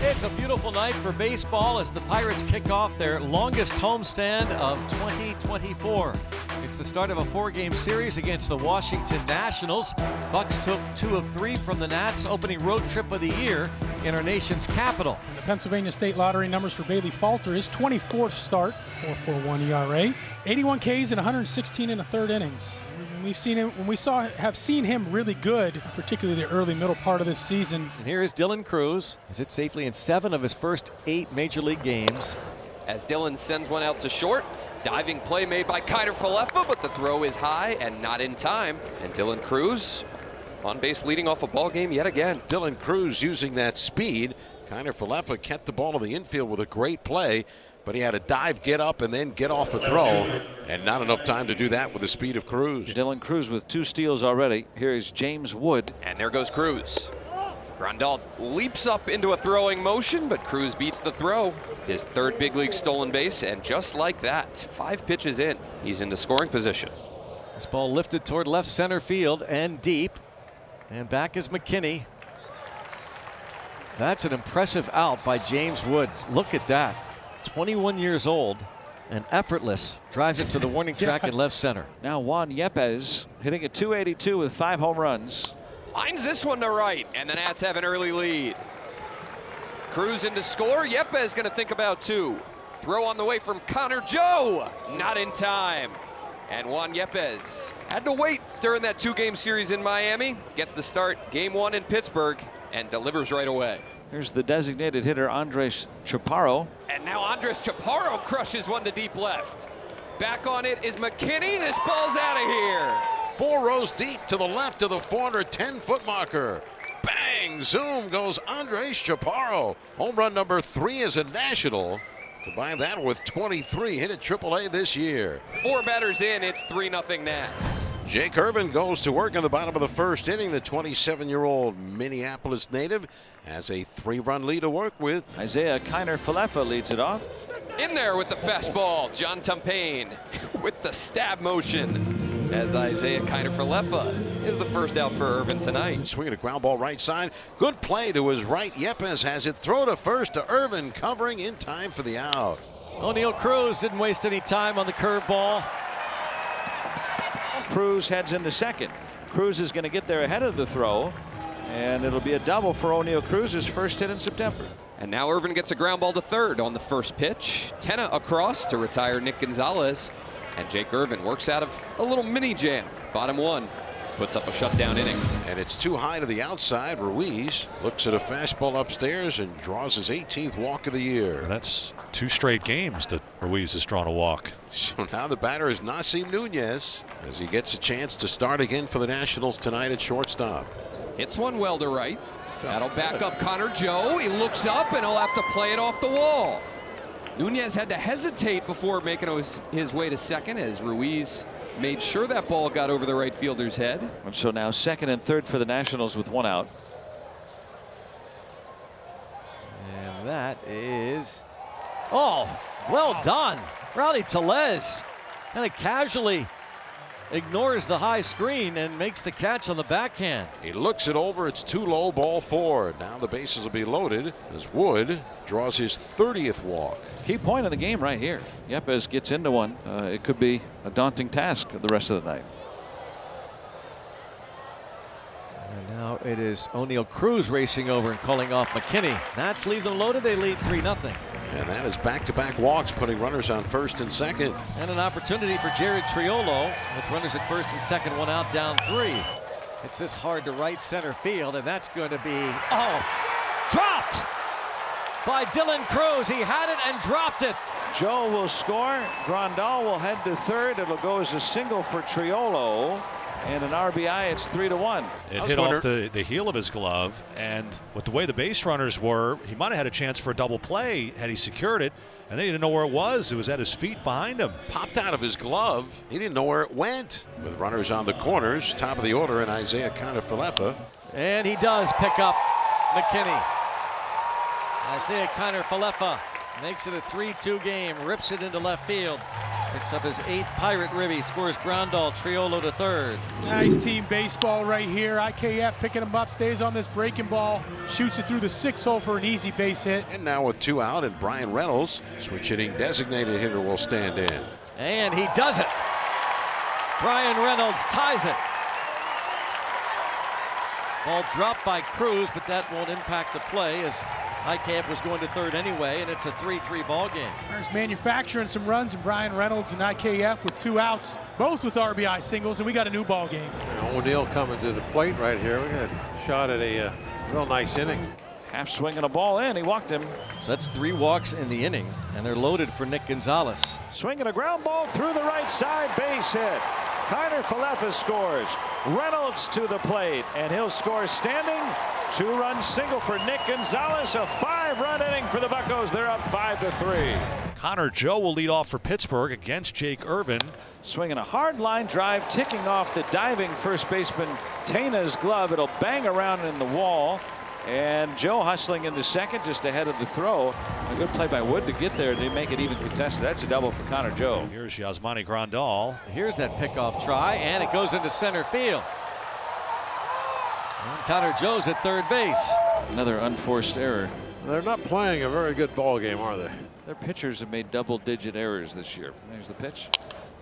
It's a beautiful night for baseball as the Pirates kick off their longest homestand of 2024. It's the start of a 4-game series against the Washington Nationals. Bucks took 2 of 3 from the Nats, opening road trip of the year in our nation's capital. And the Pennsylvania State Lottery numbers for Bailey Falter, his 24th start, 4.41 ERA, 81 Ks in 116 and a third innings. We've seen him when we have seen him really good, particularly the early middle part of this season. And here is Dylan Cruz. Is hit safely in 7 of his first 8 major league games. As Dylan sends one out to short, diving play made by Kiner Falefa, but the throw is high and not in time. And Dylan Cruz on base leading off a ball game yet again. Dylan Cruz using that speed. Kiner Falefa kept the ball in the infield with a great play, but he had to dive, get up, and then get off a throw, and not enough time to do that with the speed of Cruz. Dylan Cruz with 2 steals already. Here is James Wood. And there goes Cruz. Grandal leaps up into a throwing motion, but Cruz beats the throw. His 3rd big league stolen base, and just like that, 5 pitches in, he's into scoring position. This ball lifted toward left center field and deep. And back is McKinney. That's an impressive out by James Wood. Look at that. 21 years old and effortless. Drives it to the warning track in left center. Now Juan Yepez hitting at .282 with 5 home runs. Lines this one to right, and the Nats have an early lead. Cruz in to score. Yepez going to think about 2. Throw on the way from Connor Joe. Not in time. And Juan Yepez had to wait during that 2-game series in Miami. Gets the start game 1 in Pittsburgh and delivers right away. Here's the designated hitter Aroldis Chapman. And now Aroldis Chapman crushes one to deep left. Back on it is McKinney. This ball's out of here. 4 rows deep to the left of the 410-foot marker. Bang! Zoom goes Aroldis Chapman. Home run number 3 as a National. Combine that with 23 hit at AAA this year. 4 batters in, it's 3-0 Nats. Jake Irvin goes to work in the bottom of the 1st inning. The 27-year-old Minneapolis native has a 3-run lead to work with. Isaiah Kiner Falefa leads it off. In there with the fastball, John Tumpain with the stab motion. As Isaiah Kiner Falefa is the first out for Irvin tonight. Swinging a ground ball right side. Good play to his right. Yepez has it. Throw to first to Irvin, covering in time for the out. O'Neill Cruz didn't waste any time on the curveball. Cruz heads into second. Cruz is going to get there ahead of the throw, and it'll be a double for O'Neill Cruz's first hit in September. And now Irvin gets a ground ball to third on the first pitch. Tenna across to retire Nick Gonzales. And Jake Irvin works out of a little mini jam. Bottom 1 puts up a shutdown inning. And it's too high to the outside. Ruiz looks at a fastball upstairs and draws his 18th walk of the year. That's 2 straight games that Ruiz has drawn a walk. So now the batter is Nasim Nunez as he gets a chance to start again for the Nationals tonight at shortstop. Hits one well to right. That'll back up Connor Joe. He looks up and he'll have to play it off the wall. Nunez had to hesitate before making his way to second as Ruiz made sure that ball got over the right fielder's head. And so now second and third for the Nationals with 1 out. And that is, oh, well done. Rowdy Tellez kind of casually ignores the high screen and makes the catch on the backhand. He looks it over. It's too low, ball 4. Now the bases will be loaded as Wood draws his 30th walk. Key point of the game right here. Yepez gets into one. It could be a daunting task the rest of the night. And now it is O'Neill Cruz racing over and calling off McKinney. Nats leave them loaded. They lead 3-0. And that is back-to-back walks, putting runners on first and second. And an opportunity for Jared Triolo with runners at first and second, 1 out, down 3. It's this hard to right center field, and that's going to be, oh, dropped by Dylan Cruz. He had it and dropped it. Joe will score. Grandal will head to third. It'll go as a single for Triolo. And an RBI, it's 3-1. It hit off the heel of his glove, and with the way the base runners were, he might have had a chance for a double play had he secured it, and they didn't know where it was. It was at his feet behind him. Popped out of his glove. He didn't know where it went. With runners on the corners, top of the order, and Isaiah Kiner Falefa. And he does pick up McKinney. Isaiah Kiner Falefa makes it a 3-2 game, rips it into left field. Picks up his 8th Pirate ribby, scores ground ball, Triolo to third. Nice team baseball right here. IKF picking him up, stays on this breaking ball, shoots it through the 6 hole for an easy base hit. And now with 2 out, and Brian Reynolds, switch hitting designated hitter, will stand in. And he does it. Brian Reynolds ties it. Ball dropped by Cruz, but that won't impact the play as IKF was going to third anyway, and it's a 3-3 ball game. There's manufacturing some runs, and Brian Reynolds and IKF with 2 outs, both with RBI singles, and we got a new ball game. O'Neill coming to the plate right here. We got a shot at a real nice inning. Half swinging a ball in. He walked him. So that's 3 walks in the inning, and they're loaded for Nick Gonzales. Swinging a ground ball through the right side, base hit. Carter Falefa scores. Reynolds to the plate, and he'll score standing. 2-run single for Nick Gonzales. A 5-run inning for the Buccos. They're up 5-3. Connor Joe will lead off for Pittsburgh against Jake Irvin. Swinging a hard line drive, ticking off the diving first baseman Tena's glove. It'll bang around in the wall. And Joe hustling into second just ahead of the throw. A good play by Wood to get there. They make it even contested. That's a double for Connor Joe. Here's Yasmani Grandal. Here's that pickoff try, and it goes into center field. And Connor Joe's at third base. Another unforced error. They're not playing a very good ball game, are they? Their pitchers have made double-digit errors this year. There's the pitch.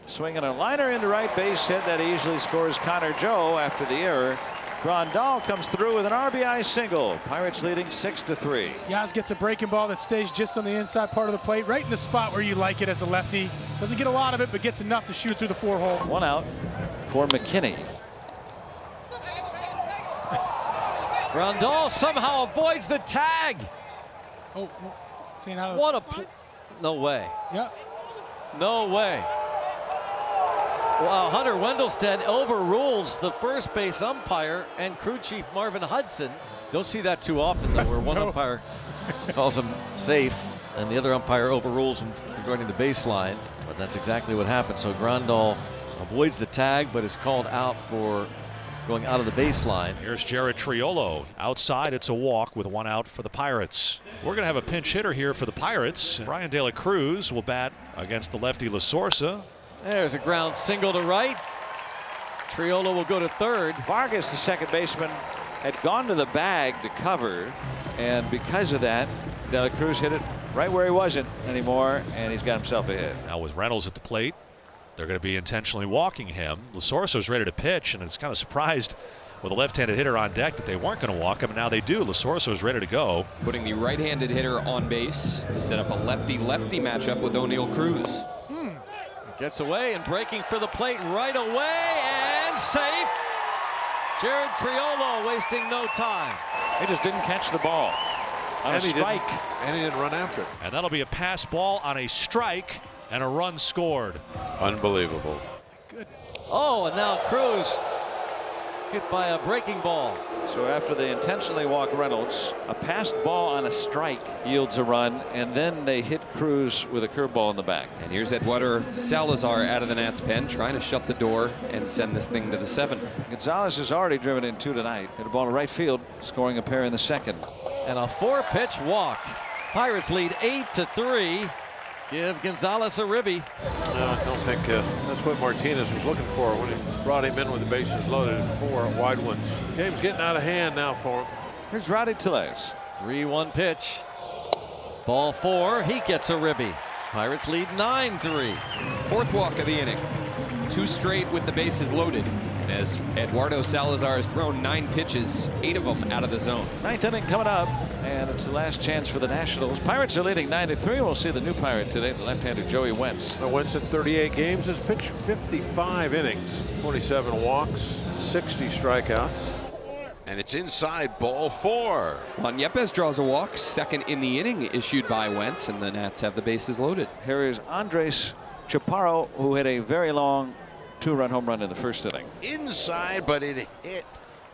Swinging a liner into right base hit that easily scores Connor Joe after the error. Grandal comes through with an RBI single. Pirates leading 6-3. Yaz gets a breaking ball that stays just on the inside part of the plate, right in the spot where you like it as a lefty. Doesn't get a lot of it, but gets enough to shoot it through the 4 hole. 1 out for McKinney. Grandal somehow avoids the tag. Oh, staying out of What a no way. Yeah. No way. Wow, Hunter Wendelstedt overrules the first base umpire and crew chief Marvin Hudson. Don't see that too often, though, where one umpire calls him safe and the other umpire overrules him regarding the baseline. But that's exactly what happened. So Grandal avoids the tag, but is called out for going out of the baseline. Here's Jared Triolo. Outside, it's a walk with 1 out for the Pirates. We're going to have a pinch hitter here for the Pirates. Brian De La Cruz will bat against the lefty La Sorsa. There's a ground single to right. Triolo will go to third. Vargas, the second baseman, had gone to the bag to cover, and because of that, De La Cruz hit it right where he wasn't anymore, and he's got himself a hit. Now with Reynolds at the plate, they're going to be intentionally walking him. La Sorsa's ready to pitch, and it's kind of surprised with a left-handed hitter on deck that they weren't going to walk him, and now they do. La Sorsa's ready to go. Putting the right-handed hitter on base to set up a lefty-lefty matchup with O'Neill Cruz. Gets away and breaking for the plate right away and safe. Jared Triolo wasting no time. He just didn't catch the ball on a strike. And he didn't run after it. And that'll be a pass ball on a strike and a run scored. Unbelievable. Oh, and now Cruz hit by a breaking ball. So after they intentionally walk Reynolds, a passed ball on a strike yields a run, and then they hit Cruz with a curveball in the back. And here's Eduardo Salazar out of the Nats pen, trying to shut the door and send this thing to the 7th. Gonzales has already driven in 2 tonight. Hit a ball to right field, scoring a pair in the 2nd. And a 4-pitch walk. Pirates lead 8-3. Give Gonzales a ribby. No, I don't think that's what Martinez was looking for when he brought him in with the bases loaded, 4 wide ones. Game's getting out of hand now for him. Here's Rowdy Tellez. 3-1 pitch. Ball 4. He gets a ribby. Pirates lead 9-3. 4th walk of the inning. 2 straight with the bases loaded. And as Eduardo Salazar has thrown 9 pitches, 8 of them out of the zone. 9th inning coming up, and it's the last chance for the Nationals. Pirates are leading 9-3. We'll see the new Pirate today, the left-handed Joey Wentz. Wentz in 38 games has pitched 55 innings, 27 walks, 60 strikeouts. And it's inside, ball 4. Juan Yepes draws a walk, 2nd in the inning issued by Wentz, and the Nats have the bases loaded. Here is Aroldis Chapman, who hit a very long 2-run home run in the 1st inning. Inside, but it hit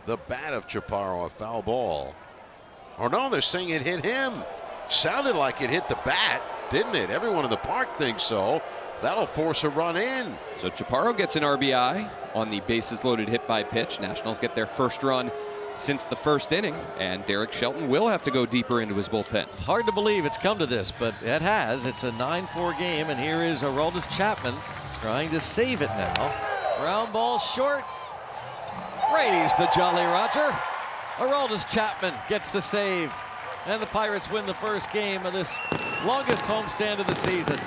the bat of Chaparro, a foul ball. Or no, they're saying it hit him. Sounded like it hit the bat, didn't it? Everyone in the park thinks so. That'll force a run in. So Chaparro gets an RBI on the bases loaded hit by pitch. Nationals get their first run since the first inning, and Derek Shelton will have to go deeper into his bullpen. Hard to believe it's come to this, but it has. It's a 9-4 game, and here is Aroldis Chapman trying to save it now. Ground ball short. Brady's the Jolly Roger. Aroldis Chapman gets the save, and the Pirates win the first game of this longest homestand of the season.